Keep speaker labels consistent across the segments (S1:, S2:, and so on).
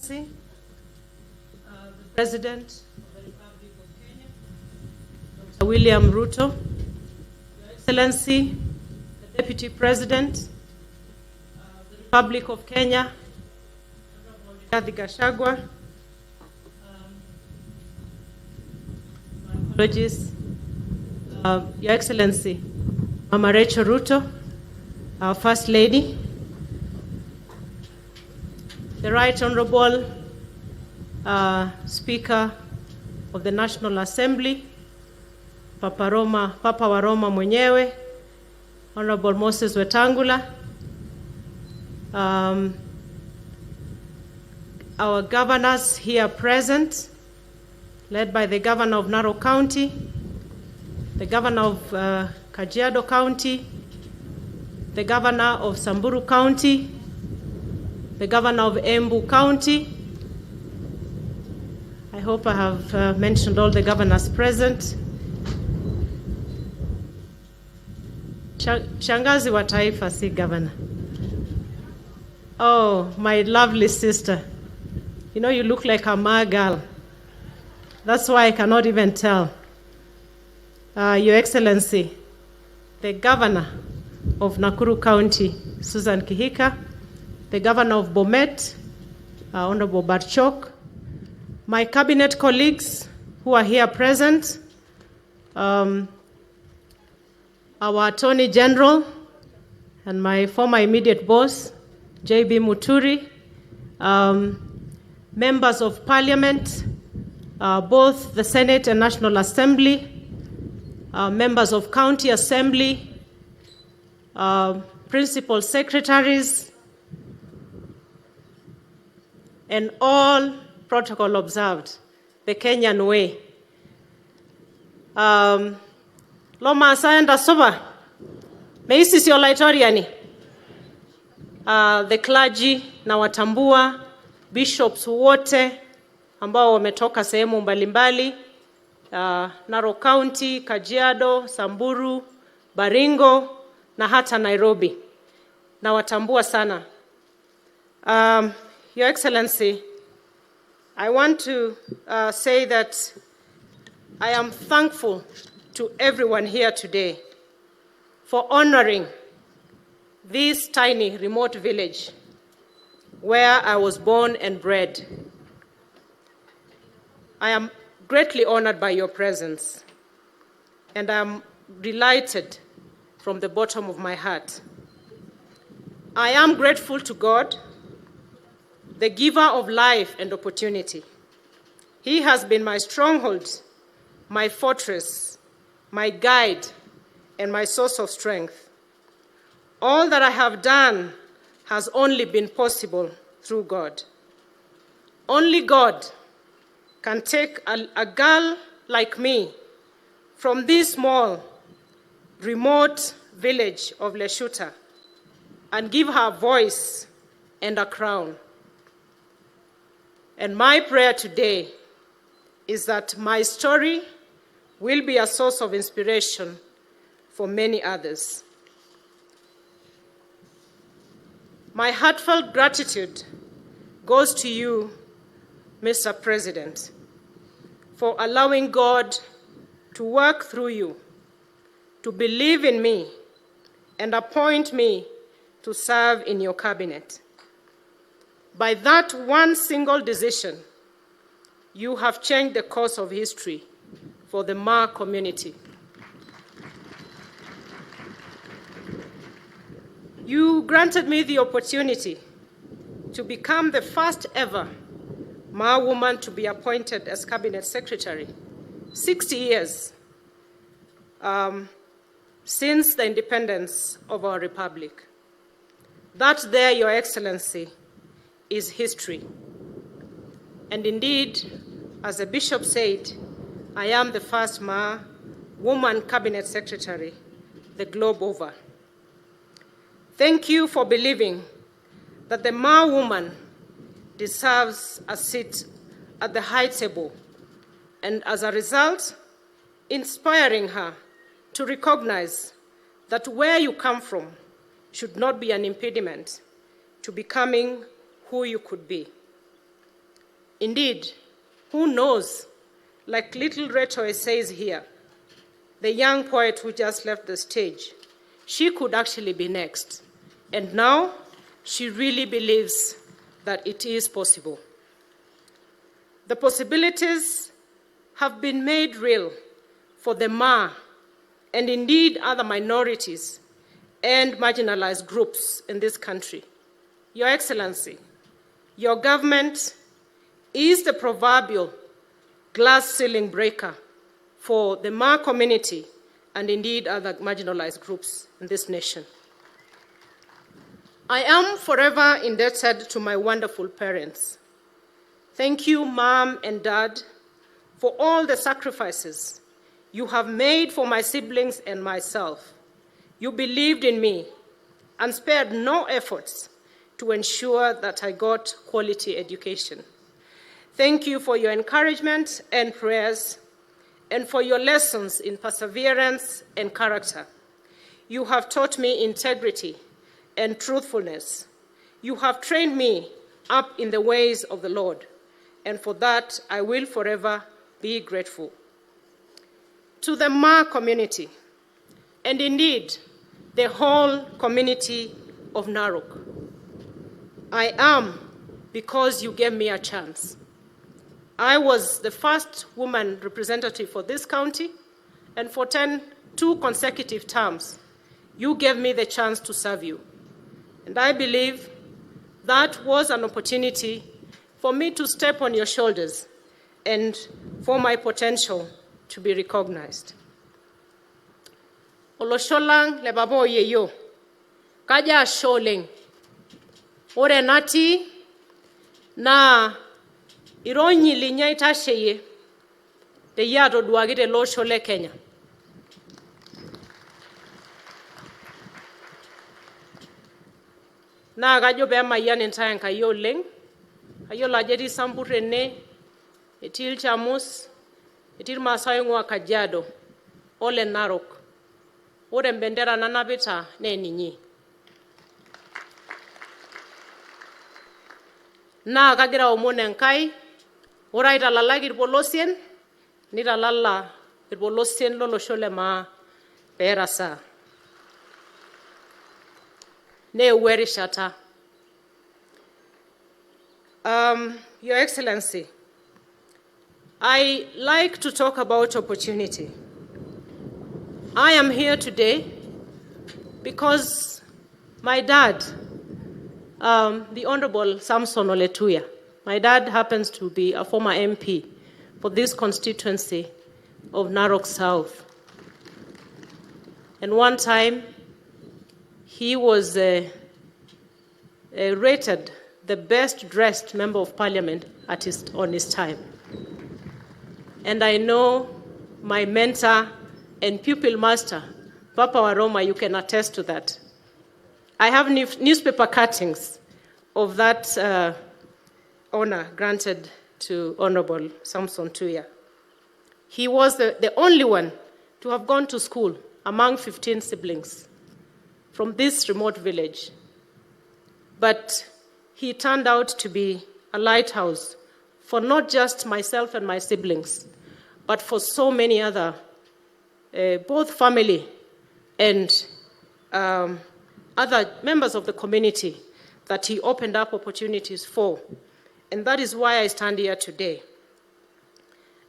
S1: Excellency, the President of the Republic of Kenya, Dr. William Ruto, Your Excellency, the Deputy President of the Republic of Kenya, Honorable Rigathi Gachagua, my apologies, Your Excellency, Mama Rachel Ruto, our First Lady, the Right Honorable Speaker of the National Assembly, Papa wa Roma mwenyewe, Honorable Moses Wetangula, our governors here present, led by the Governor of Narok County, the Governor of Kajiado County, the Governor of Samburu County, the Governor of Embu County. I hope I have mentioned all the governors present. Shangazi wa taifa si governor. Oh, my lovely sister. You know, you look like a Ma girl. That's why I cannot even tell. Your Excellency, the Governor of Nakuru County, Susan Kihika, the Governor of Bomet, Honorable Barchok, my cabinet colleagues who are here present, our Attorney General and my former immediate boss, J.B. Muturi, members of Parliament, both the Senate and National Assembly, members of County Assembly, principal secretaries, and all protocol observed, the Kenyan way. Loma saenda soba, meisi sio laitoriani. The clergy na watambua, bishops wote ambao wametoka sehemu mbalimbali, Narok County, Kajiado, Samburu, Baringo na hata Nairobi. Na watambua sana. Your Excellency, I want to say that I am thankful to everyone here today for honoring this tiny remote village where I was born and bred. I am greatly honored by your presence, and I am delighted from the bottom of my heart. I am grateful to God, the giver of life and opportunity. He has been my stronghold, my fortress, my guide, and my source of strength. All that I have done has only been possible through God. Only God can take a girl like me from this small, remote village of Leshuta and give her a voice and a crown. And my prayer today is that my story will be a source of inspiration for many others. My heartfelt gratitude goes to you, Mr. President, for allowing God to work through you, to believe in me, and appoint me to serve in your cabinet. By that one single decision, you have changed the course of history for the Ma community. You granted me the opportunity to become the first ever Ma woman to be appointed as cabinet secretary, 60 years since the independence of our republic. That there, Your Excellency, is history. And indeed, as the bishop said, I am the first Ma woman cabinet secretary the globe over. Thank you for believing that the Ma woman deserves a seat at the high table, and as a result, inspiring her to recognize that where you come from should not be an impediment to becoming who you could be. Indeed, who knows, like little Rachel says here, the young poet who just left the stage, she could actually be next. And now she really believes that it is possible. The possibilities have been made real for the Ma and indeed other minorities and marginalized groups in this country. Your Excellency, your government is the proverbial glass ceiling breaker for the Ma community and indeed other marginalized groups in this nation. I am forever indebted to my wonderful parents. Thank you, Mom and Dad, for all the sacrifices you have made for my siblings and myself. You believed in me and spared no efforts to ensure that I got quality education. Thank you for your encouragement and prayers, and for your lessons in perseverance and character. You have taught me integrity and truthfulness. You have trained me up in the ways of the Lord, and for that I will forever be grateful. To the Ma community, and indeed the whole community of Narok, I am because you gave me a chance. I was the first woman representative for this county, and for 2 consecutive terms, you gave me the chance to serve you. And I believe that was an opportunity for me to step on your shoulders and for my potential to be recognized. Olosholang lebabo yeyo, kaja sholeng, ore nati na ironyi linya itasheye, te yato duagite lo shole Kenya. Na kajo be mayan entire kayo leng, kayo lajeti sampurene, etil chamus, etil masayo Kajiado, ole Narok, ore mbendera nanapita ne ninyi. Na kagira omone enkai, ora italalaki irpolosien, nitalala irpolosien lolosho le Ma peerasa. Neewuo erishata. Your Excellency, I like to talk about opportunity. I am here today because my dad, the Honorable Samson Ole Tuya, my dad happens to be a former MP for this constituency of Narok South. And one time, he was rated the best dressed member of parliament on his time. And I know my mentor and pupil master, Papa Waroma, you can attest to that. I have newspaper cuttings of that honor granted to Honorable Samson Tuya. He was the only one to have gone to school among 15 siblings from this remote village. But he turned out to be a lighthouse for not just myself and my siblings, but for so many other, both family and other members of the community that he opened up opportunities for. And that is why I stand here today.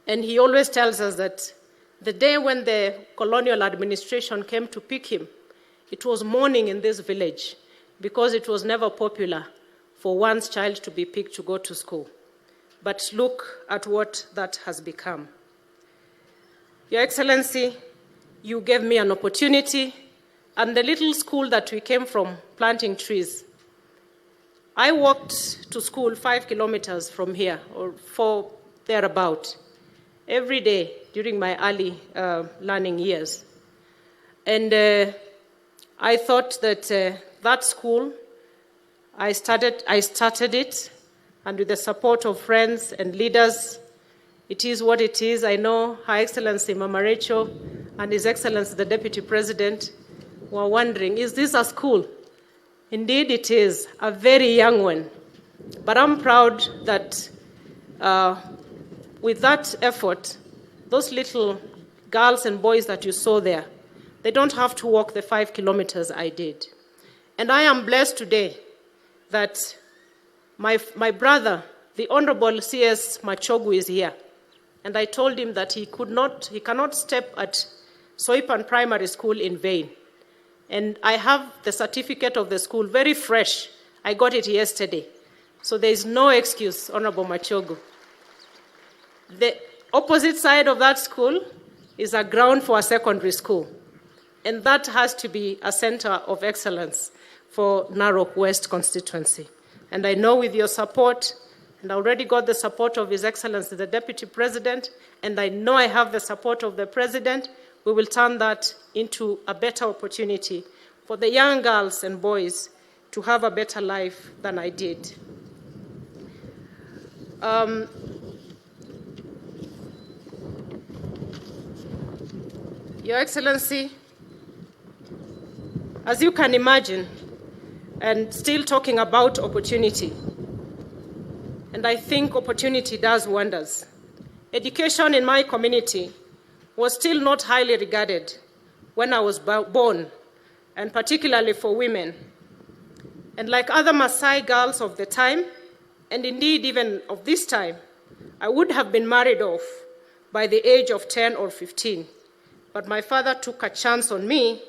S1: And he always tells us that the day when the colonial administration came to pick him, it was mourning in this village because it was never popular for one's child to be picked to go to school. But look at what that has become. Your Excellency, you gave me an opportunity, and the little school that we came from planting trees, I walked to school 5 kilometers from here, or 4 thereabout, every day during my early learning years. And I thought that that school, I started it, and with the support of friends and leaders, it is what it is. I know Her Excellency Mama Rachel and His Excellency the Deputy President were wondering, is this a school? Indeed it is, a very young one. But I'm proud that with that effort, those little girls and boys that you saw there, they don't have to walk the 5 kilometers I did. And I am blessed today that my brother, the Honorable C.S. Machogu, is here. And I told him that he cannot step at Soipan Primary School in vain. And I have the certificate of the school, very fresh. I got it yesterday. So there is no excuse, Honorable Machogu. The opposite side of that school is a ground for a secondary school. And that has to be a center of excellence for Narok West constituency. And I know with your support, and I already got the support of His Excellency, the Deputy President, and I know I have the support of the President, we will turn that into a better opportunity for the young girls and boys to have a better life than I did. Your Excellency, as you can imagine, and still talking about opportunity, and I think opportunity does wonders. Education in my community was still not highly regarded when I was born, and particularly for women. And like other Maasai girls of the time, and indeed even of this time, I would have been married off by the age of 10 or 15. But my father took a chance on me,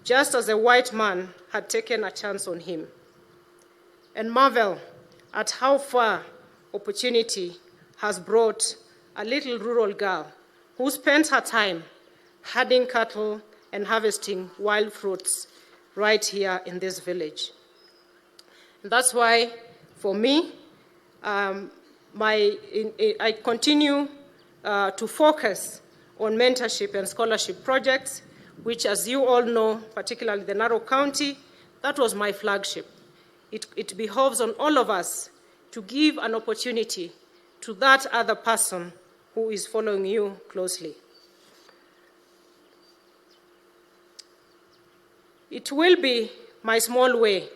S1: just as a white man had taken a chance on him. And marvel at how far opportunity has brought a little rural girl who spent her time herding cattle and harvesting wild fruits right here in this village. And that's why, for me, I continue to focus on mentorship and scholarship projects, which, as you all know, particularly the Narok County, that was my flagship. It behoves on all of us to give an opportunity to that other person who is following you closely. It will be my small way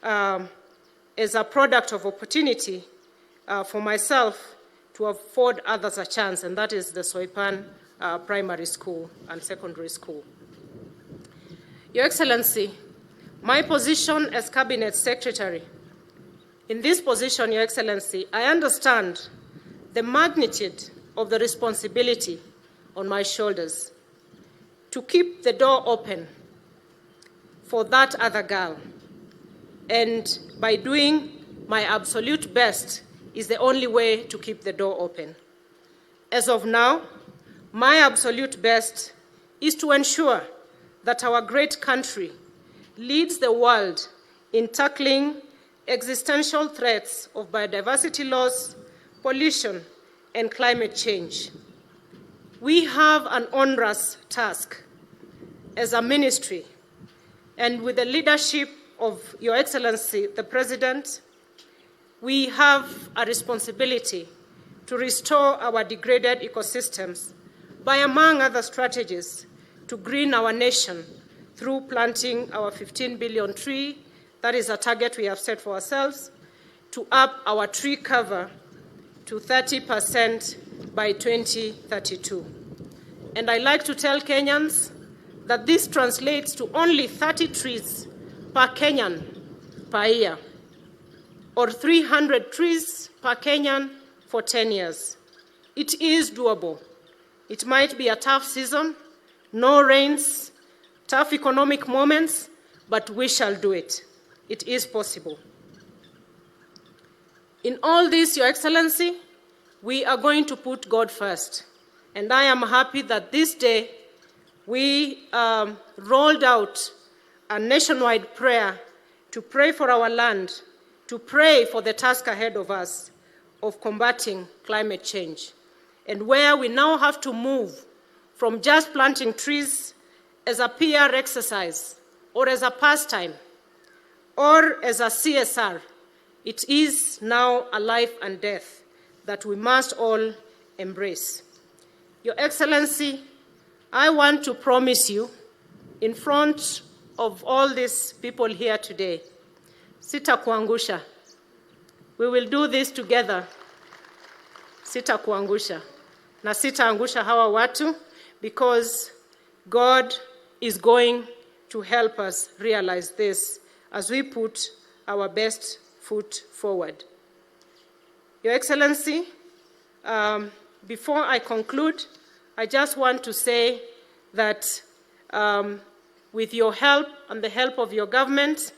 S1: as a product of opportunity for myself to afford others a chance, and that is the Soipan Primary School and Secondary School. Your Excellency, my position as Cabinet Secretary, in this position, Your Excellency, I understand the magnitude of the responsibility on my shoulders to keep the door open for that other girl. And by doing my absolute best is the only way to keep the door open. As of now, my absolute best is to ensure that our great country leads the world in tackling existential threats of biodiversity loss, pollution, and climate change. We have an onerous task as a ministry, and with the leadership of Your Excellency, the President, we have a responsibility to restore our degraded ecosystems by, among other strategies, to green our nation through planting our 15 billion tree. That is a target we have set for ourselves, to up our tree cover to 30% by 2032. And I like to tell Kenyans that this translates to only 30 trees per Kenyan per year, or 300 trees per Kenyan for 10 years. It is doable. It might be a tough season, no rains, tough economic moments, but we shall do it. It is possible. In all this, Your Excellency, we are going to put God first. And I am happy that this day we rolled out a nationwide prayer to pray for our land, to pray for the task ahead of us of combating climate change, and where we now have to move from just planting trees as a PR exercise or as a pastime or as a CSR. It is now a life and death that we must all embrace. Your Excellency, I want to promise you in front of all these people here today, sitakuangusha. We will do this together. sitakuangusha. Na sitaangusha hawa watu because God is going to help us realize this as we put our best foot forward. Your Excellency, before I conclude, I just want to say that with your help and the help of your government,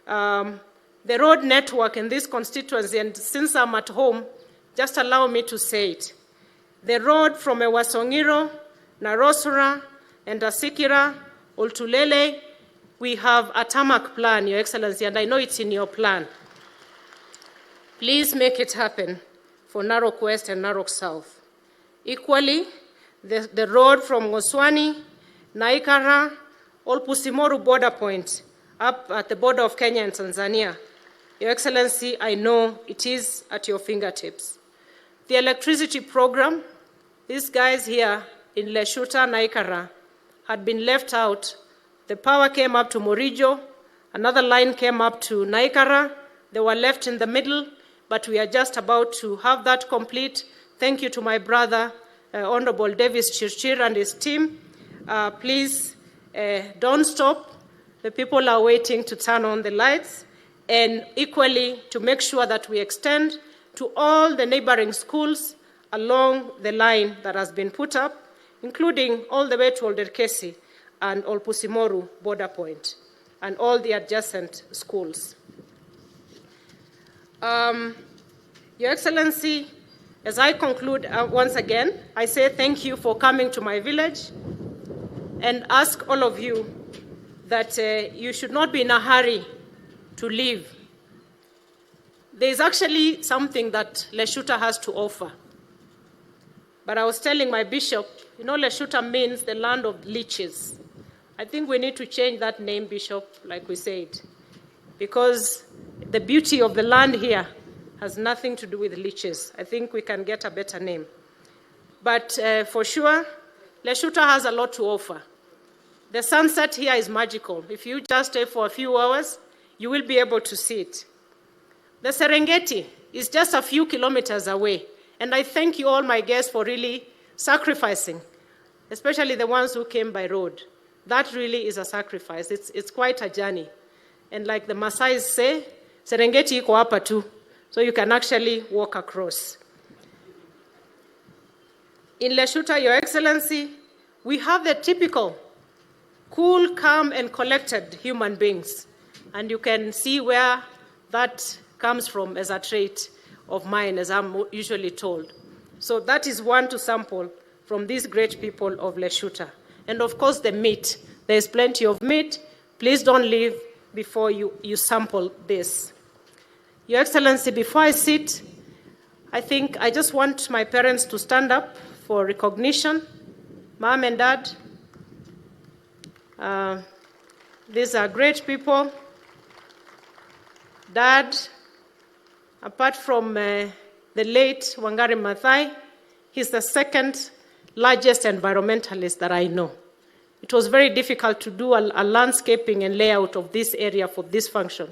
S1: the road network in this constituency, and since I'm at home, just allow me to say it. The road from Ewasongiro, Narosura, and Asikira, Oltulele, we have a tarmac plan, Your Excellency, and I know it's in your plan. Please make it happen for Narok West and Narok South. Equally, the road from Ngoswani, Naikara, Olpusimoru border point, up at the border of Kenya and Tanzania. Your Excellency, I know it is at your fingertips. The electricity program, these guys here in Leshuta, Naikara, had been left out. The power came up to Morijo, another line came up to Naikara, they were left in the middle, but we are just about to have that complete. Thank you to my brother, Honorable Davis Chirchir and his team. Please don't stop. The people are waiting to turn on the lights, and equally to make sure that we extend to all the neighboring schools along the line that has been put up, including all the way to Olderkesi and Olpusimoru border point, and all the adjacent schools. Your Excellency, as I conclude once again, I say thank you for coming to my village and ask all of you that you should not be in a hurry to leave. There is actually something that Leshuta has to offer. But I was telling my bishop, you know, Leshuta means the land of leeches. I think we need to change that name, Bishop, like we said, because the beauty of the land here has nothing to do with leeches. I think we can get a better name. But for sure, Leshuta has a lot to offer. The sunset here is magical. If you just stay for a few hours, you will be able to see it. The Serengeti is just a few kilometers away. And I thank you all, my guests, for really sacrificing, especially the ones who came by road. That really is a sacrifice. It's quite a journey. And like the Maasai say, Serengeti iko hapa tu. So you can actually walk across. In Leshuta, Your Excellency, we have the typical cool, calm, and collected human beings. And you can see where that comes from as a trait of mine, as I'm usually told. So that is one to sample from these great people of Leshuta. And of course, the meat. There's plenty of meat. Please don't leave before you sample this. Your Excellency, before I sit, I think I just want my parents to stand up for recognition. Mom and Dad, these are great people. Dad, apart from the late Wangari Maathai, he's the second largest environmentalist that I know. It was very difficult to do a landscaping and layout of this area for this function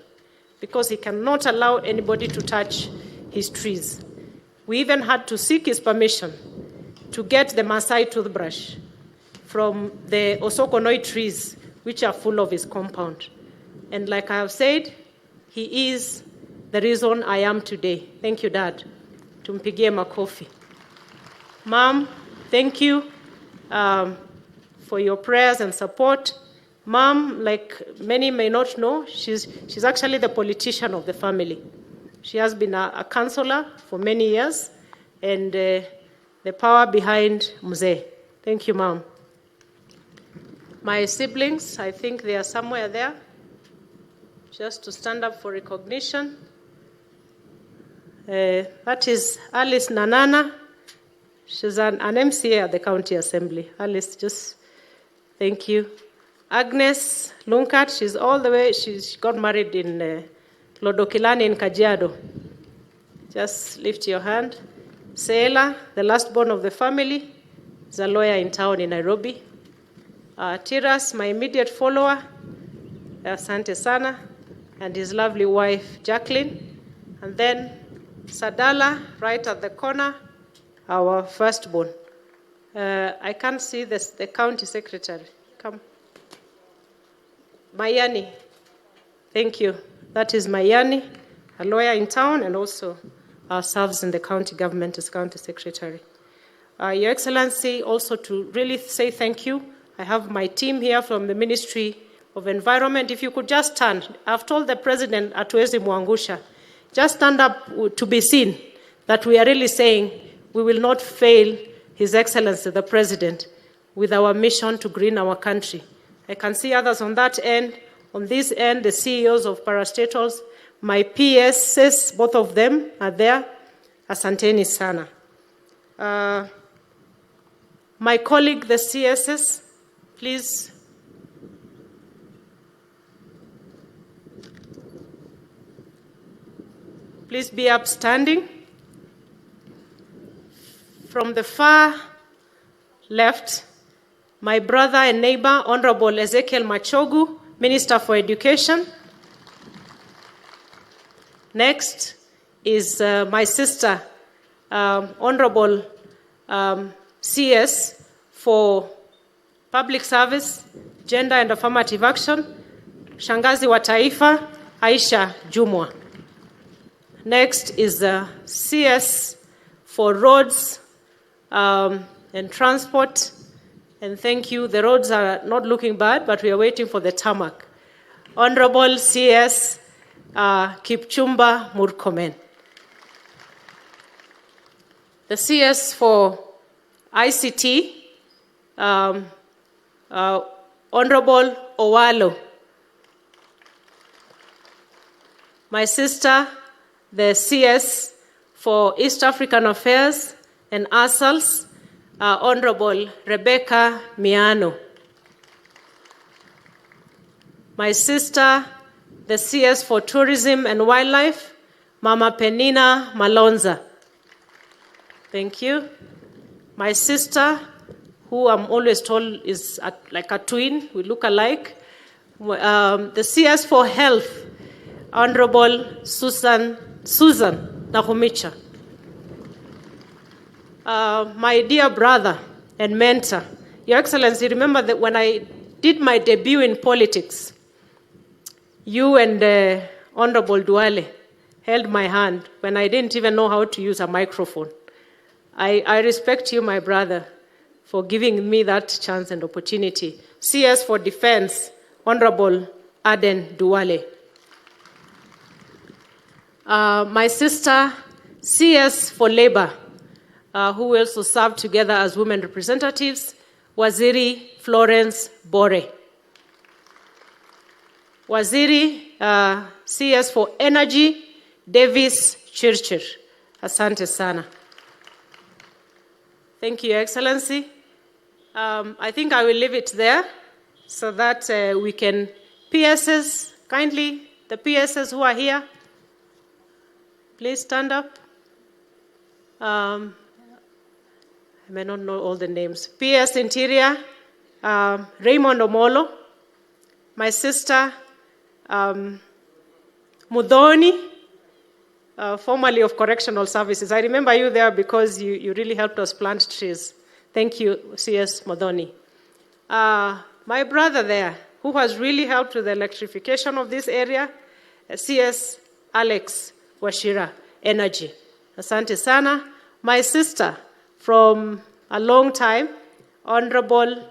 S1: because he cannot allow anybody to touch his trees. We even had to seek his permission to get the Maasai toothbrush from the Osokonoi trees, which are full of his compound. And like I have said, he is the reason I am today. Thank you, Dad. Tumpigie makofi. Mom, thank you for your prayers and support. Mom, like many may not know, she's actually the politician of the family. She has been a counselor for many years and the power behind Mzee. Thank you, Mom. My siblings, I think they are somewhere there, just to stand up for recognition. That is Alice Nanana. She's an MCA at the County Assembly. Alice, just thank you. Agnes Lunkat, she's all the way, she got married in Lodokilani in Kajiado. Just lift your hand. Seela, the last born of the family, is a lawyer in town in Nairobi. Tiras, my immediate follower, Asante Sana, and his lovely wife, Jacqueline. And then Sadala, right at the corner, our firstborn. I can't see the county secretary. Come. Mayani. Thank you. That is Mayani, a lawyer in town and also serves in the county government as county secretary. Your Excellency, also to really say thank you. I have my team here from the Ministry of Environment. If you could just stand. I've told the President, Atuezi Mwangusha, just stand up to be seen that we are really saying we will not fail His Excellency, the President, with our mission to green our country. I can see others on that end. On this end, the CEOs of parastatals, my PSs, both of them are there. Asanteni sana. My colleague, the CSs, please. Please be upstanding. From the far left, my brother and neighbor, Honorable Ezekiel Machogu, Minister for Education. Next is my sister, Honorable CS for Public Service, Gender and Affirmative Action, Shangazi wa Taifa, Aisha Jumwa. Next is the CS for Roads and Transport. And thank you. The roads are not looking bad, but we are waiting for the tarmac. Honorable CS Kipchumba Murkomen. The CS for ICT, Honorable Owalo. My sister, the CS for East African Affairs and ASALS, Honorable Rebecca Miano. My sister, the CS for Tourism and Wildlife, Mama Penina Malonza. Thank you. My sister, who I'm always told is like a twin, we look alike, the CS for Health, Honorable Susan Nahumicha. My dear brother and mentor, Your Excellency, remember that when I did my debut in politics, you and Honorable Duale held my hand when I didn't even know how to use a microphone. I respect you, my brother, for giving me that chance and opportunity. CS for Defense, Honorable Aden Duale. My sister, CS for Labor, who also served together as women representatives, Waziri Florence Bore. Waziri, CS for Energy, Davis Chirchir. Asante sana. Thank you, Your Excellency. I think I will leave it there so that we can, PSs, kindly, the PSs who are here, please stand up. I may not know all the names. PS Interior, Raymond Omolo. My sister, Mudhoni, formerly of Correctional Services. I remember you there because you really helped us plant trees. Thank you, CS Mudhoni. My brother there, who has really helped with the electrification of this area, CS Alex Washira, Energy. Asante sana. My sister from a long time, Honorable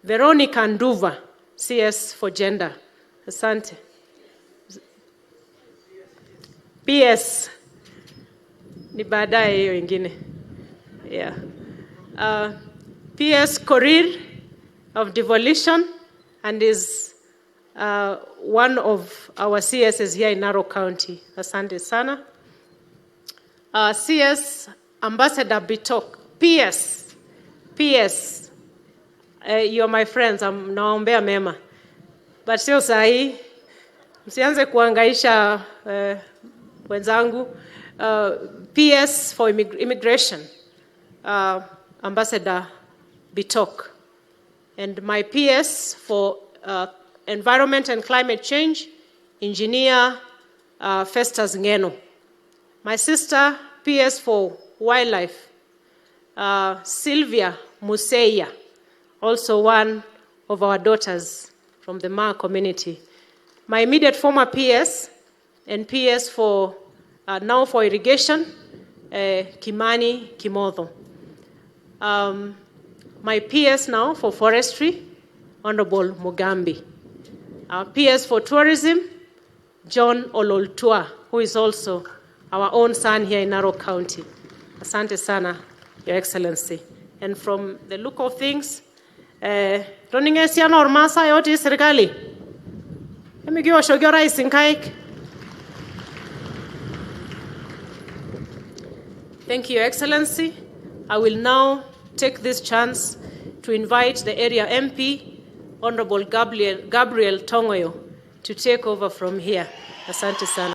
S1: Veronica Nduva, CS for Gender. Asante. PS. Ni baadaye hiyo ingine. Yeah. PS Korir of Devolution and is one of our CSs here in Narok County. Asante sana. CS Ambassador Bitok. PS. You're my friends. Naombea mema. But sio sahi. Msianze kuangaisha wenzangu. PS for Immigration. Ambassador Bitok. And my PS for Environment and Climate Change, Engineer Festus Ngeno. My sister, PS for Wildlife, Sylvia Museya, also one of our daughters from the Maa community. My immediate former PS and PS for now for irrigation, Kimani Kimotho. My PS now for forestry, Honorable Mugambi. Our PS for tourism, John Ololtua, who is also our own son here in Narok County. Asante sana, Your Excellency. And from the look of things, Roningesia Normasa Yoti Serikali. Emigio Shogora is in Kaik. Thank you, Your Excellency. I will now take this chance to invite the area MP, Honorable Gabriel Tongoyo, to take over from here. Asante sana.